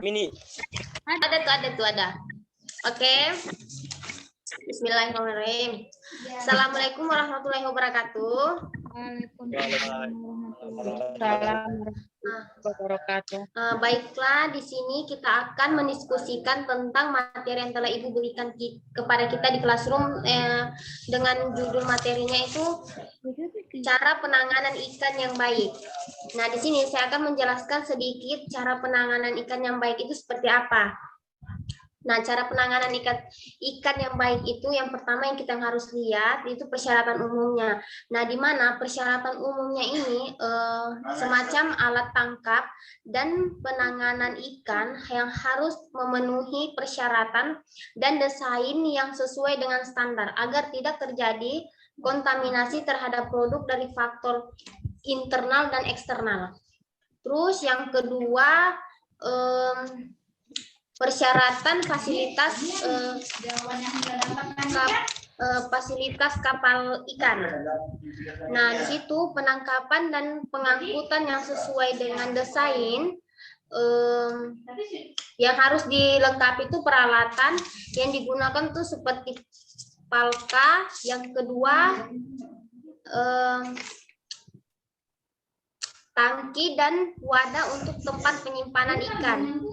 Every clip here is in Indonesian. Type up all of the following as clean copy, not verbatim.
Mini. Ada tuh ada. Oke. Bismillahirrahmanirrahim. Assalamualaikum warahmatullahi wabarakatuh. Waalaikumsalam warahmatullahi wabarakatuh. Baiklah, di sini kita akan mendiskusikan tentang materi yang telah Ibu berikan kepada kita di classroom dengan judul materinya itu cara penanganan ikan yang baik. Nah, di sini saya akan menjelaskan sedikit cara penanganan ikan yang baik itu seperti apa. Nah, cara penanganan ikan yang baik itu yang pertama yang kita harus lihat itu persyaratan umumnya. Nah, di mana persyaratan umumnya ini semacam alat tangkap dan penanganan ikan yang harus memenuhi persyaratan dan desain yang sesuai dengan standar agar tidak terjadi kontaminasi terhadap produk dari faktor internal dan eksternal. Terus yang kedua persyaratan fasilitas kapal ikan. Nah, di situ penangkapan dan pengangkutan yang sesuai dengan desain yang harus dilengkapi itu peralatan yang digunakan tuh seperti palka. Yang kedua tangki dan wadah untuk tempat penyimpanan ikan.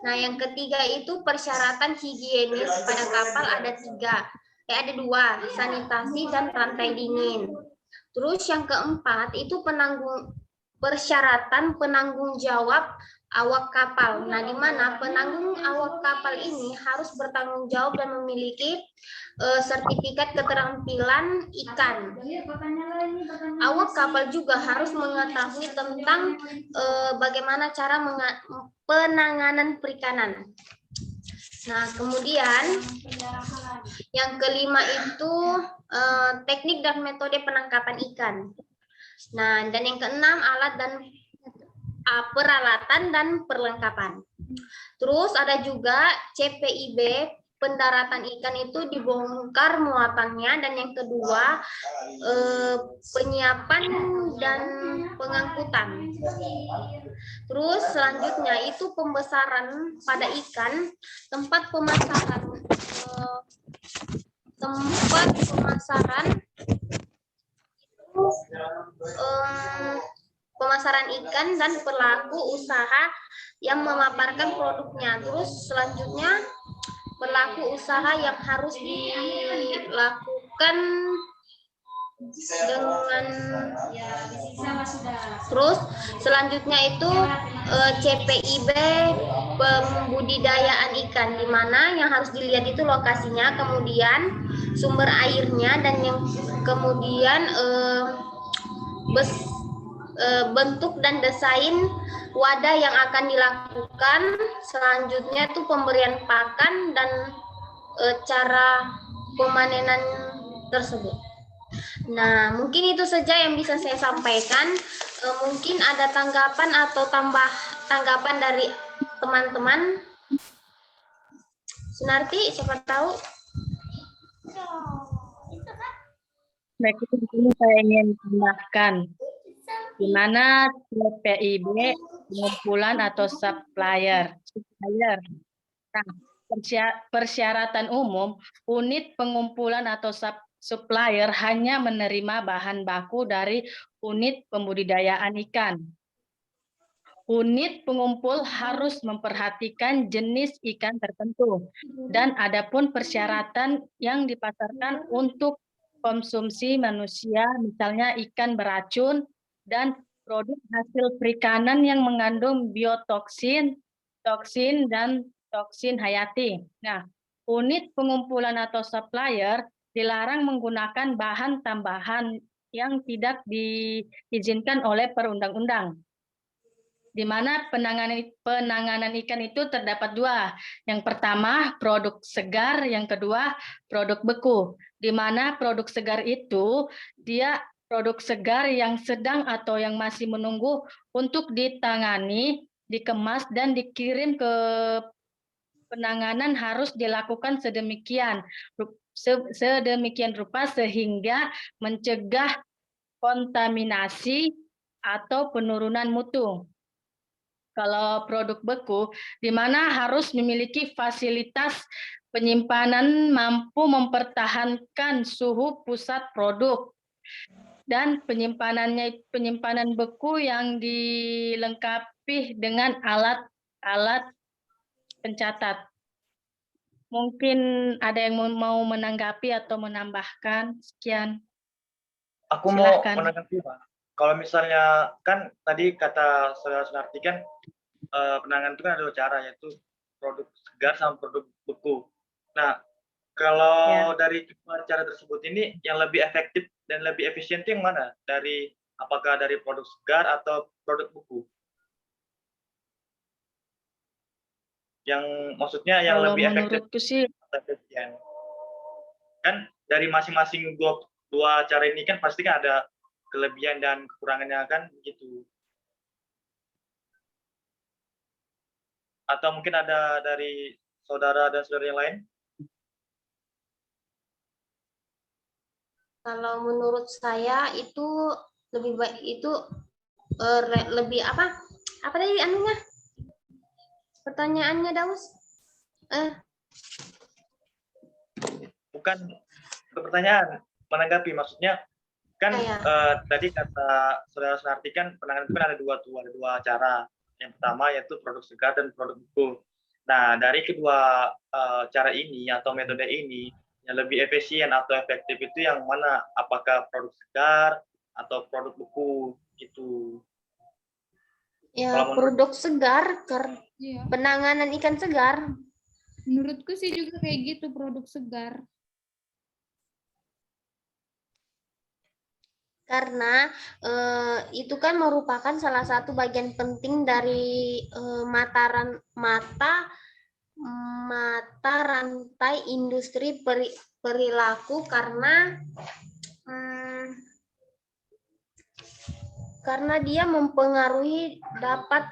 Nah, yang ketiga itu persyaratan higienis pada kapal ada dua, sanitasi dan rantai dingin. Terus yang keempat itu persyaratan penanggung jawab awak kapal. Nah, di mana penanggung awak kapal ini harus bertanggung jawab dan memiliki sertifikat keterampilan ikan. Awak kapal juga harus mengetahui tentang bagaimana cara penanganan perikanan. Nah, kemudian yang kelima itu teknik dan metode penangkapan ikan. Nah, dan yang keenam alat dan peralatan dan perlengkapan. Terus ada juga CPIB, pendaratan ikan itu dibongkar muatannya, dan yang kedua penyiapan dan pengangkutan. Terus selanjutnya itu pembesaran pada ikan, tempat pemasaran ikan dan pelaku usaha yang memaparkan produknya. Terus selanjutnya pelaku usaha yang harus dilakukan dengan terus selanjutnya itu CPIB pembudidayaan ikan, di mana yang harus dilihat itu lokasinya, kemudian sumber airnya, dan yang kemudian bentuk dan desain wadah yang akan dilakukan. Selanjutnya itu pemberian pakan dan cara pemanenan tersebut. Nah, mungkin itu saja yang bisa saya sampaikan. Mungkin ada tanggapan atau tanggapan dari teman-teman. Sunarti, siapa tahu? Baik, itu di sini saya ingin menambahkan di mana CPIB pengumpulan atau supplier. Nah, persyaratan umum, unit pengumpulan atau supplier hanya menerima bahan baku dari unit pembudidayaan ikan. Unit pengumpul harus memperhatikan jenis ikan tertentu, dan adapun persyaratan yang dipasarkan untuk konsumsi manusia, misalnya ikan beracun dan produk hasil perikanan yang mengandung biotoksin, toksin, dan toksin hayati. Nah, unit pengumpulan atau supplier dilarang menggunakan bahan tambahan yang tidak diizinkan oleh perundang-undang. Di mana penanganan ikan itu terdapat dua. Yang pertama produk segar, yang kedua produk beku. Di mana produk segar itu dia produk segar yang sedang atau yang masih menunggu untuk ditangani, dikemas dan dikirim ke penanganan harus dilakukan sedemikian rupa sehingga mencegah kontaminasi atau penurunan mutu. Kalau produk beku, di mana harus memiliki fasilitas penyimpanan mampu mempertahankan suhu pusat produk dan penyimpanan beku yang dilengkapi dengan alat-alat pencatat. Mungkin ada yang mau menanggapi atau menambahkan. Sekian. Aku mau Silahkan. menanggapi, Pak. Kalau misalnya kan tadi kata Saudara Sunarti kan penanganan itu kan ada dua cara, yaitu produk segar sama produk beku. Nah, kalau dari kedua cara tersebut ini yang lebih efektif dan lebih efisien itu yang mana? Apakah dari produk segar atau produk beku? Yang maksudnya yang Kalau lebih efektif menurutku sih, atau efisien? Kan dari masing-masing dua cara ini kan pasti kan ada kelebihan dan kekurangannya kan begitu. Atau mungkin ada dari saudara dan saudara yang lain? Kalau menurut saya itu lebih baik itu lebih apa? Apa tadi anunya? Pertanyaannya, Daus? Bukan pertanyaan, menanggapi maksudnya kan tadi kata saudara Sunarti kan penanganan itu kan ada dua cara. Yang pertama yaitu produk segar dan produk beku. Nah, dari kedua cara ini atau metode ini yang lebih efisien atau efektif itu yang mana? Apakah produk segar atau produk beku gitu? Ya, produk segar, penanganan ikan segar. Menurutku sih juga kayak gitu, produk segar. Karena itu kan merupakan salah satu bagian penting dari mata rantai industri perilaku karena dia mempengaruhi dapat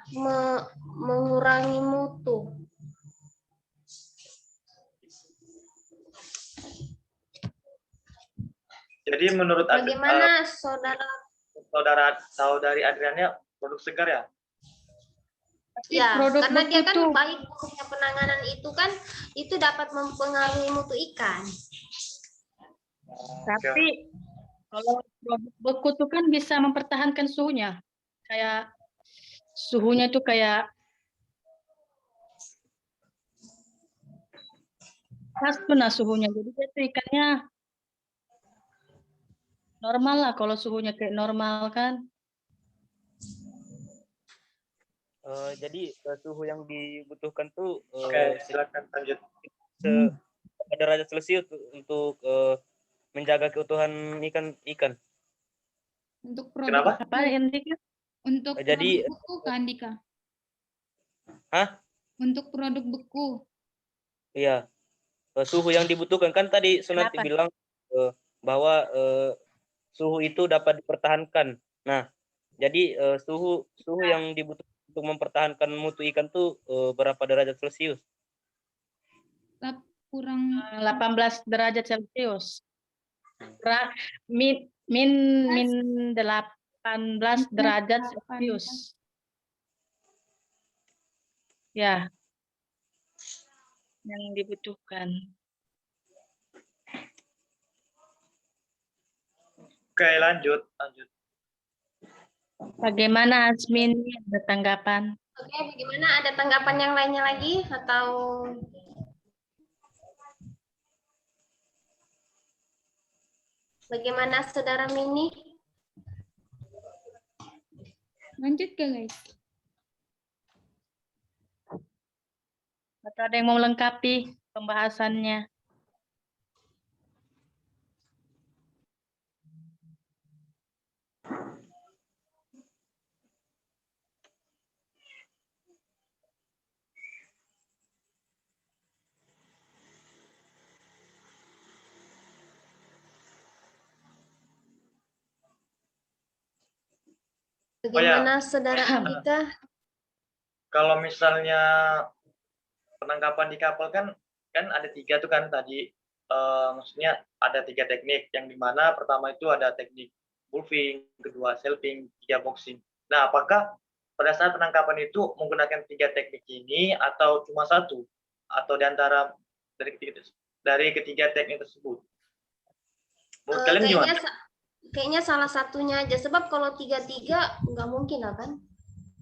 mengurangi mutu. Jadi menurut bagaimana saudari Adriannya produk segar ya? Ya, karena dia kan baik penanganan itu kan itu dapat mempengaruhi mutu ikan. Tapi kalau produk beku itu kan bisa mempertahankan suhunya. Kayak suhunya itu kayak pas benar suhunya. Jadi itu ikannya normal lah kalau suhunya kayak normal kan. Jadi suhu yang dibutuhkan tuh Oke, silakan lanjut. derajat Celcius untuk menjaga keutuhan ikan. Untuk produk Kenapa? Apa Hendrik? Untuk Jadi, produk beku kan, Dika? Hah? Untuk produk beku. Iya. Suhu yang dibutuhkan kan tadi Sunarti bilang bahwa suhu itu dapat dipertahankan. Nah, jadi suhu yang dibutuhkan untuk mempertahankan mutu ikan tuh berapa derajat Celcius? Kurang 18 derajat Celcius. Min 18 derajat Celcius. Ya. Yang dibutuhkan. Oke, lanjut. Bagaimana Asmin, ada tanggapan? Oke, bagaimana ada tanggapan yang lainnya lagi atau bagaimana Saudara Mini? lanjut ke guys. Atau ada yang mau melengkapi pembahasannya? Bagaimana Saudara Andika? Kalau misalnya penangkapan di kapal kan ada 3 tuh kan tadi. Maksudnya ada 3 teknik, yang dimana pertama itu ada teknik wolfing, kedua selfing, 3 boxing. Nah, apakah pada saat penangkapan itu menggunakan 3 teknik ini atau cuma satu, atau di antara dari ketiga teknik tersebut? Menurut kalian gimana? Kayaknya salah satunya aja, sebab kalau 3-3 nggak mungkin lah kan.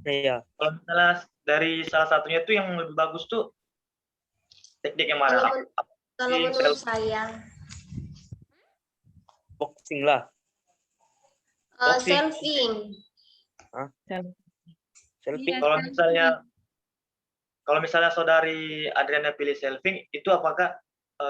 Iya. Kalau misalnya dari salah satunya itu yang lebih bagus tuh teknik yang mana? Kalau menurut saya Boxing lah. Boxing. selfing. Selfie. Iya, Kalau misalnya saudari Adriana pilih selfing, itu apakah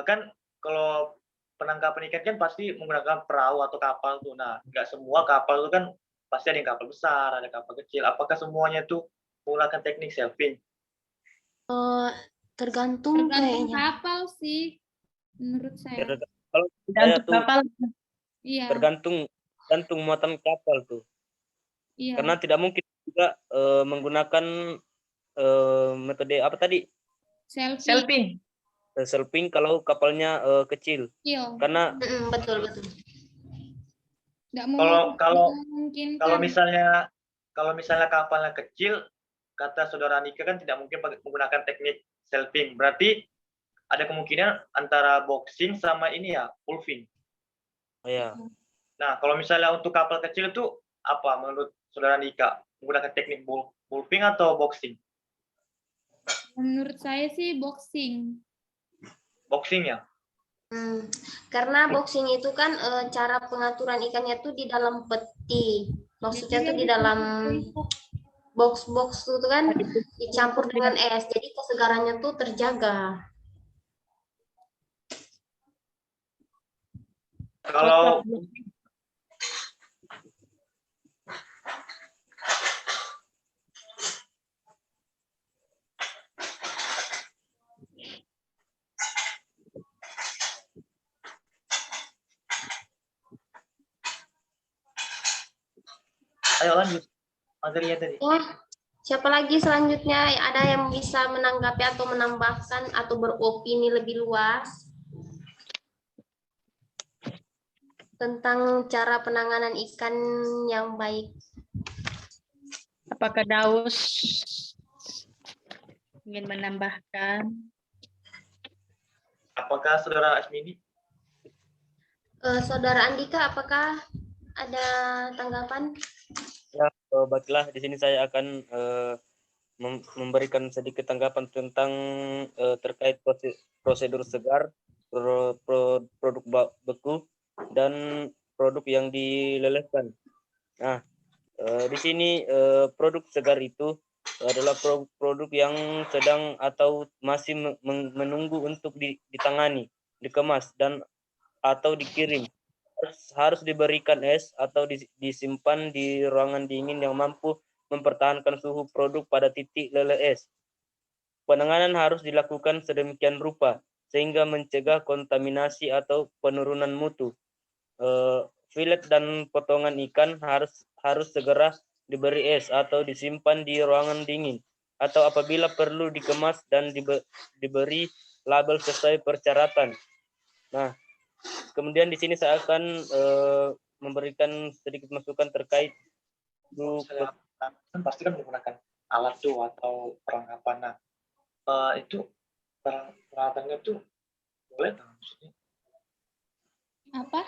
kan kalau penangkapan ikan kan pasti menggunakan perahu atau kapal tuh. Nah, nggak semua kapal tuh kan pasti ada yang kapal besar, ada kapal kecil. Apakah semuanya tuh menggunakan teknik selfing? Tergantung tergantung kayaknya. kapal sih menurut saya. Kalau saya tuh kapal. Iya, tergantung muatan kapal tuh. iya. Karena tidak mungkin juga menggunakan metode apa tadi? Selfie. Selfing kalau kapalnya kecil. Iya. Karena Betul. Nggak Kalau memungkinkan. misalnya kapalnya kecil, kata saudara Nika kan tidak mungkin menggunakan teknik selfing. Berarti ada kemungkinan antara boxing sama ini ya, wolfing. ya. Nah, kalau misalnya untuk kapal kecil itu apa menurut saudara Nika? Menggunakan teknik wolfing atau boxing? Menurut saya sih boxing. Boxing ya? Karena boxing itu kan cara pengaturan ikannya tuh di dalam peti. Maksudnya tuh di dalam box itu kan dicampur dengan es. Jadi kesegarannya tuh terjaga. Kalau ayo lanjut materinya tadi. Ya, siapa lagi selanjutnya ada yang bisa menanggapi atau menambahkan atau beropini lebih luas tentang cara penanganan ikan yang baik? Apakah Daus ingin menambahkan? Apakah saudara Asmini? Saudara Andika, apakah ada tanggapan? Ya, baiklah di sini saya akan memberikan sedikit tanggapan tentang terkait prosedur segar, produk beku dan produk yang dilelehkan. Nah, di sini produk segar itu adalah produk yang sedang atau masih menunggu untuk ditangani, dikemas dan atau dikirim. Harus diberikan es atau disimpan di ruangan dingin yang mampu mempertahankan suhu produk pada titik leleh es. Penanganan harus dilakukan sedemikian rupa sehingga mencegah kontaminasi atau penurunan mutu. Filet dan potongan ikan harus segera diberi es atau disimpan di ruangan dingin atau apabila perlu dikemas dan diberi label sesuai persyaratan. Nah, kemudian di sini saya akan memberikan sedikit masukan terkait kan pasti kan menggunakan alat tuh atau perlengkapan. Nah, itu peralatannya tuh boleh nggak maksudnya? Apa?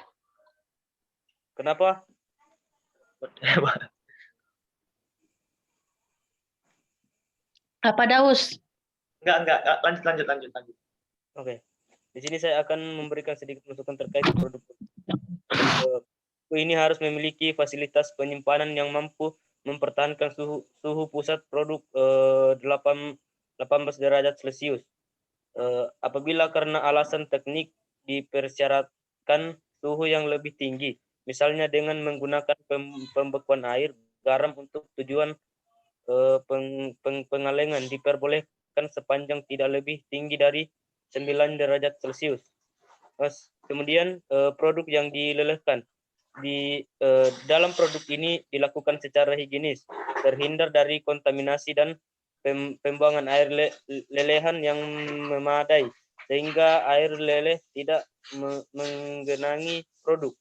Kenapa? Apa Daus? Enggak, lanjut. Oke. Di sini saya akan memberikan sedikit masukan terkait produk. Ini harus memiliki fasilitas penyimpanan yang mampu mempertahankan suhu pusat produk 18 derajat Celcius. Apabila karena alasan teknik dipersyaratkan suhu yang lebih tinggi, misalnya dengan menggunakan pembekuan air, garam untuk tujuan pengalengan diperbolehkan sepanjang tidak lebih tinggi dari 9 derajat Celcius. Kemudian produk yang dilelehkan di dalam produk ini dilakukan secara higienis, terhindar dari kontaminasi dan pembuangan air lelehan yang memadai sehingga air leleh tidak menggenangi produk.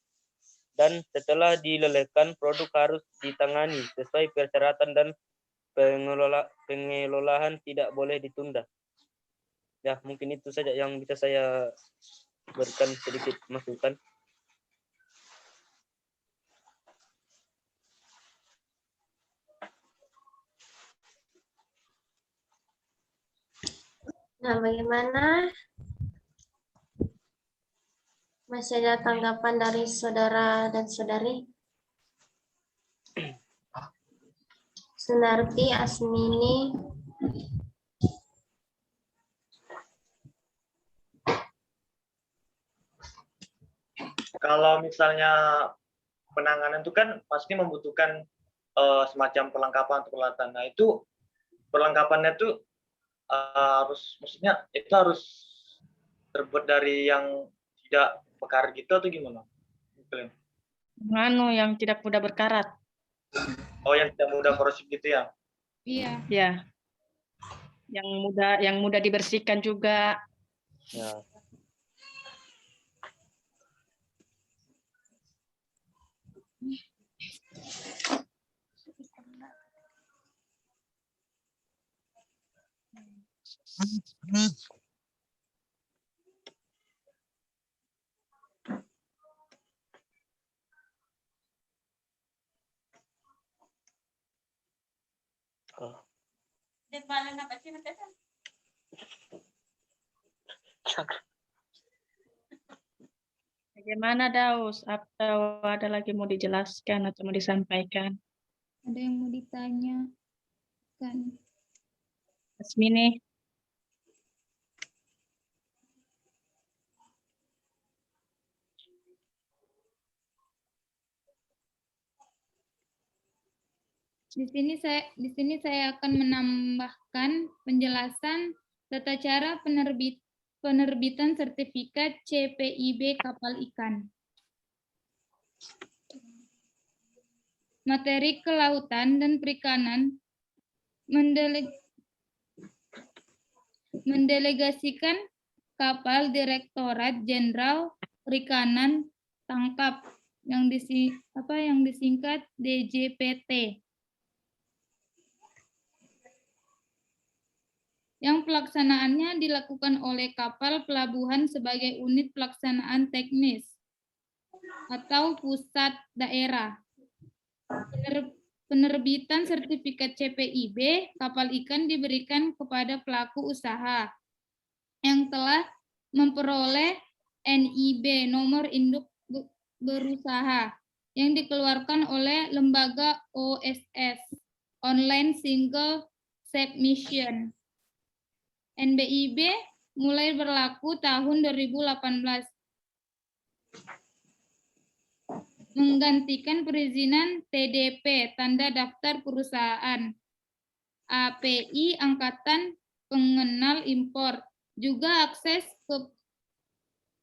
Dan setelah dilelehkan, produk harus ditangani sesuai persyaratan dan pengelolaan tidak boleh ditunda. Ya, mungkin itu saja yang bisa saya berikan sedikit masukan. Nah, bagaimana? Masih ada tanggapan dari saudara dan saudari? Sunarti, Asmini. Kalau misalnya penanganan itu kan pasti membutuhkan semacam perlengkapan atau peralatan. Nah, itu perlengkapannya tuh maksudnya itu harus terbuat dari yang tidak berkarat gitu atau gimana? Yang tidak mudah berkarat. Oh, yang tidak mudah korosif gitu ya? Iya. Ya. Yang mudah dibersihkan juga. Ya. Bagaimana Daus? Atau ada lagi mau dijelaskan atau mau disampaikan? Ada yang mau ditanya kan? Asmini. Di sini saya akan menambahkan penjelasan tata cara penerbitan sertifikat CPIB kapal ikan. Materi kelautan dan perikanan mendelegasikan kapal Direktorat Jenderal Perikanan Tangkap yang disingkat DJPT. Yang pelaksanaannya dilakukan oleh kapal pelabuhan sebagai unit pelaksanaan teknis atau pusat daerah. Penerbitan sertifikat CPIB kapal ikan diberikan kepada pelaku usaha yang telah memperoleh NIB nomor induk berusaha yang dikeluarkan oleh lembaga OSS Online Single Submission. NBIB mulai berlaku tahun 2018. Menggantikan perizinan TDP, Tanda Daftar Perusahaan. API, Angkatan Pengenal Impor. Juga akses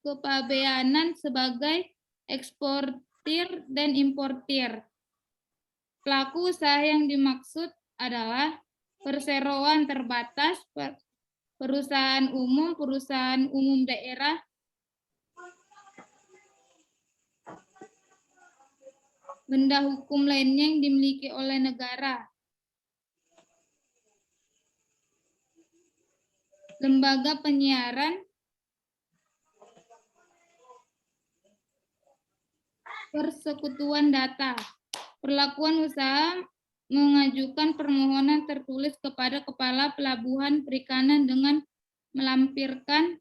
kepabeanan sebagai eksportir dan importir. Pelaku usaha yang dimaksud adalah perseroan terbatas, perusahaan umum daerah, benda hukum lainnya yang dimiliki oleh negara, lembaga penyiaran, persekutuan data. Perlakuan usaha mengajukan permohonan tertulis kepada Kepala Pelabuhan Perikanan dengan melampirkan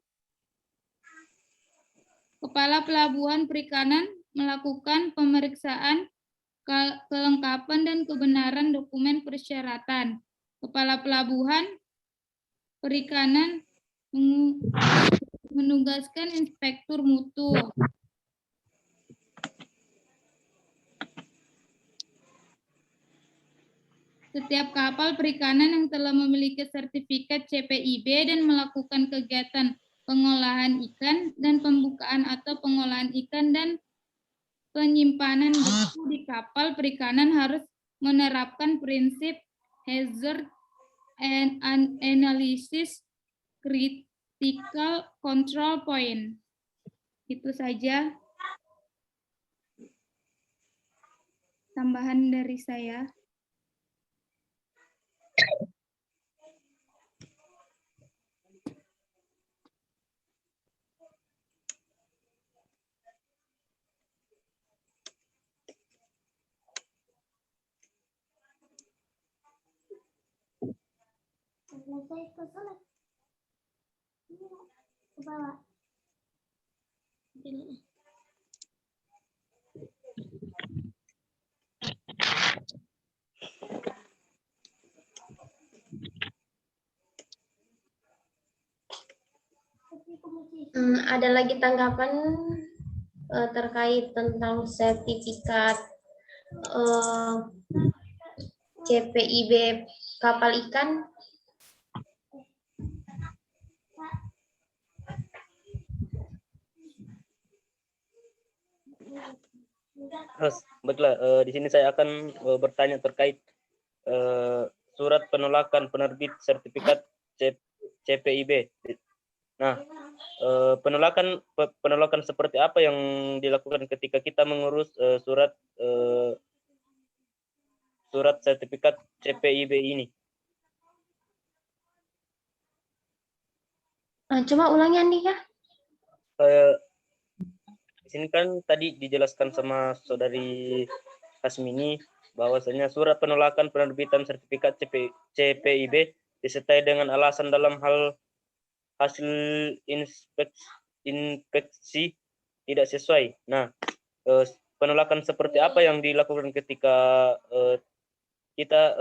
Kepala Pelabuhan Perikanan melakukan pemeriksaan kelengkapan dan kebenaran dokumen persyaratan. Kepala Pelabuhan Perikanan menugaskan inspektur mutu. Setiap kapal perikanan yang telah memiliki sertifikat CPIB dan melakukan kegiatan pengolahan ikan dan pembukaan atau pengolahan ikan dan penyimpanan beku di kapal perikanan harus menerapkan prinsip hazard and analysis critical control point. Itu saja tambahan dari saya. Ada lagi tanggapan terkait tentang sertifikat CPIB kapal ikan? Baiklah, di sini saya akan bertanya terkait surat penolakan penerbit sertifikat CPIB. Nah, penolakan seperti apa yang dilakukan ketika kita mengurus surat sertifikat CPIB ini? Coba ulangi Andi ya. Di sini kan tadi dijelaskan sama saudari Hasmini bahwasanya surat penolakan penerbitan sertifikat CPIB disertai dengan alasan dalam hal hasil inspeksi tidak sesuai. Nah, penolakan seperti apa yang dilakukan ketika kita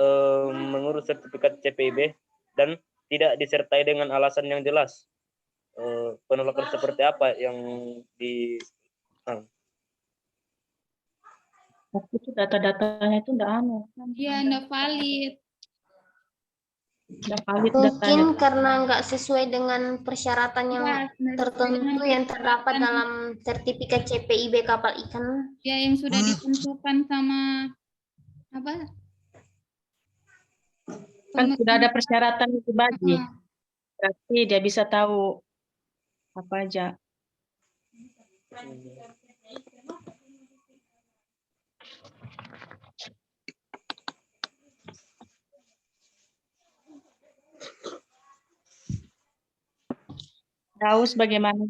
mengurus sertifikat CPIB dan tidak disertai dengan alasan yang jelas? Penolakan seperti apa yang di Waktu itu data-datanya itu enggak Iya, enggak valid. Mungkin karena nggak sesuai dengan persyaratan yang tertentu yang terdapat dalam sertifikat CPIB kapal ikan. Ya, yang sudah ditentukan sama apa? Kan sudah ada persyaratan itu bagi. Berarti dia bisa tahu apa aja. Daus bagaimana?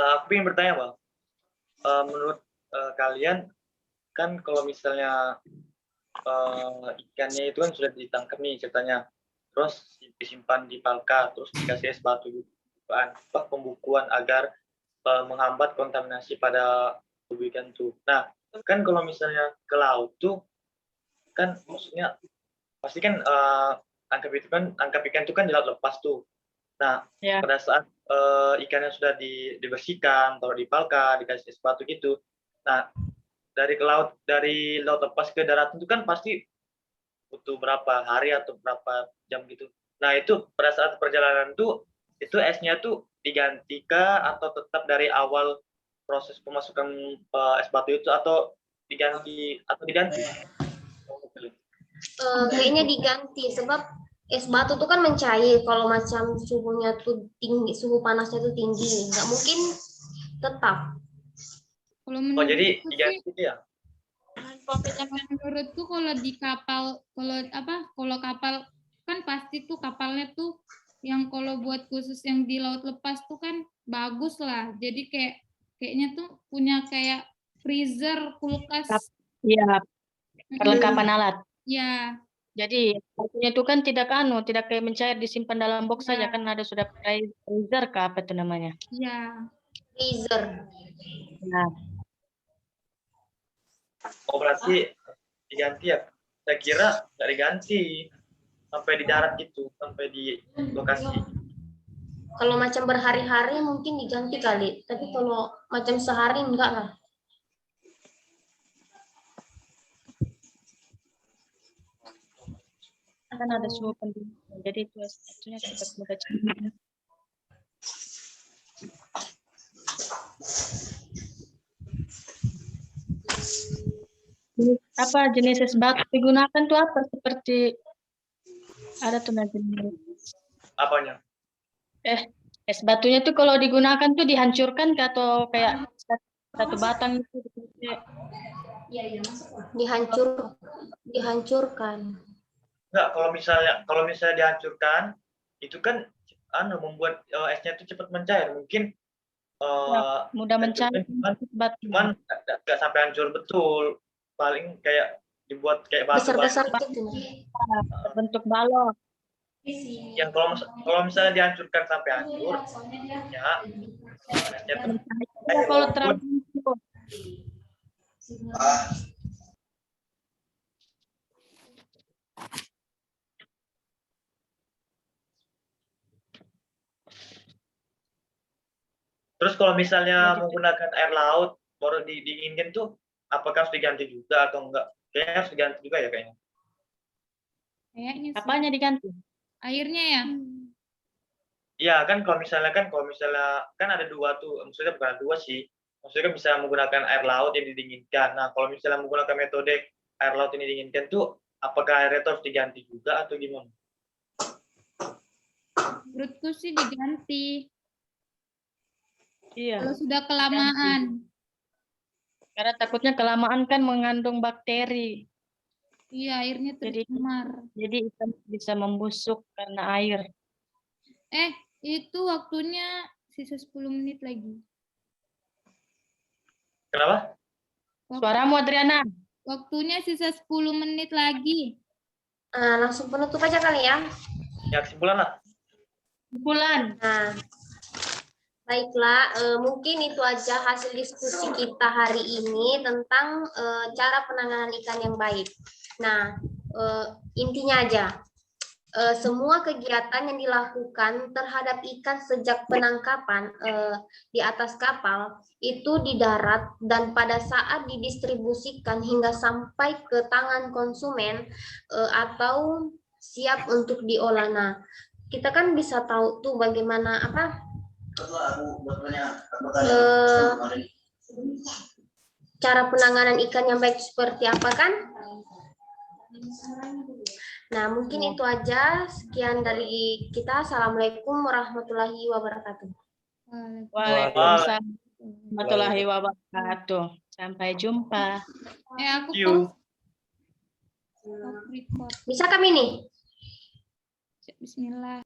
Aku ingin bertanya, Bang. Menurut kalian, kan kalau misalnya ikannya itu kan sudah ditangkap nih ceritanya, terus disimpan di palka, terus dikasih es batu gitu, pembukuan agar menghambat kontaminasi pada tubuh ikan tuh. Nah, kan kalau misalnya ke laut tuh, kan maksudnya pasti kan tangkap ikan itu kan di laut lepas tuh. Nah, pada saat ikannya sudah dibersihkan, taruh di palka, dikasih es batu gitu. Nah, dari laut lepas ke daratan itu kan pasti butuh berapa hari atau berapa jam gitu. Nah, itu pada saat perjalanan tuh itu esnya tuh digantikah atau tetap dari awal proses pemasukan es batu itu atau diganti? Kayaknya diganti sebab es batu tuh kan mencair kalau macam suhunya tuh tinggi, suhu panasnya tuh tinggi, nggak mungkin tetap. Kalau jadi diganti ya? Menurutku kalau di kapal, kalau kapal kan pasti tuh kapalnya tuh yang kalau buat khusus yang di laut lepas tuh kan bagus lah. Jadi kayaknya tuh punya kayak freezer, kulkas. Iya, perlengkapan alat. Ya. Jadi artinya itu kan tidak kayak mencair disimpan dalam box saja, kan ada sudah freezer apa itu namanya? Iya. Freezer. Nah. Oh, berarti diganti ya? Saya kira nggak diganti sampai di darat gitu, sampai di lokasi. Kalau macam berhari-hari mungkin diganti kali, tapi kalau macam sehari enggak lah. Kan ada suhu pendingin, jadi itu sebetulnya cepat mudah cair. apa jenis es batu digunakan tuh apa? Seperti ada tuh jenis. Apanya? Es batunya tuh kalau digunakan tuh dihancurkan atau kayak satu batang itu dihancurkan. Enggak, kalau misalnya dihancurkan itu kan membuat esnya itu cepat mencair. Mungkin mudah mencair. cuman nggak sampai hancur betul. Paling kayak dibuat kayak batu Besar-besar gitu. Bentuk balok. Yang kalau misalnya dihancurkan sampai hancur, ya esnya tuh Kalau terlalu terus kalau misalnya menggunakan air laut baru didinginkan tuh apakah harus diganti juga atau enggak? Kayaknya harus diganti juga ya kayaknya. Kayaknya sih. apanya diganti? Airnya ya? Iya kan kalau misalnya kan ada dua tuh, maksudnya bukan dua sih. Maksudnya kan bisa menggunakan air laut yang didinginkan. Nah, kalau misalnya menggunakan metode air laut yang didinginkan tuh apakah airnya itu harus diganti juga atau gimana? Menurutku sih diganti. Iya. Kalau sudah kelamaan. Karena takutnya kelamaan kan mengandung bakteri. Iya, airnya tercemar. Jadi ikan bisa membusuk karena air. Itu waktunya sisa 10 menit lagi. Kenapa? Suaramu Adriana. Waktunya sisa 10 menit lagi. Langsung penutup aja kali ya. Ya kesimpulan lah. Bulan. Nah, baiklah, mungkin itu aja hasil diskusi kita hari ini tentang cara penanganan ikan yang baik. Nah, intinya aja, semua kegiatan yang dilakukan terhadap ikan sejak penangkapan di atas kapal itu di darat dan pada saat didistribusikan hingga sampai ke tangan konsumen atau siap untuk diolah. Nah, kita kan bisa tahu tuh bagaimana cara penanganan ikan yang baik seperti apa kan? Nah, mungkin itu aja. Sekian dari kita. Assalamualaikum warahmatullahi wabarakatuh. Waalaikumsalam warahmatullahi wabarakatuh. Sampai jumpa. Aku Bisa kami nih? Bismillah.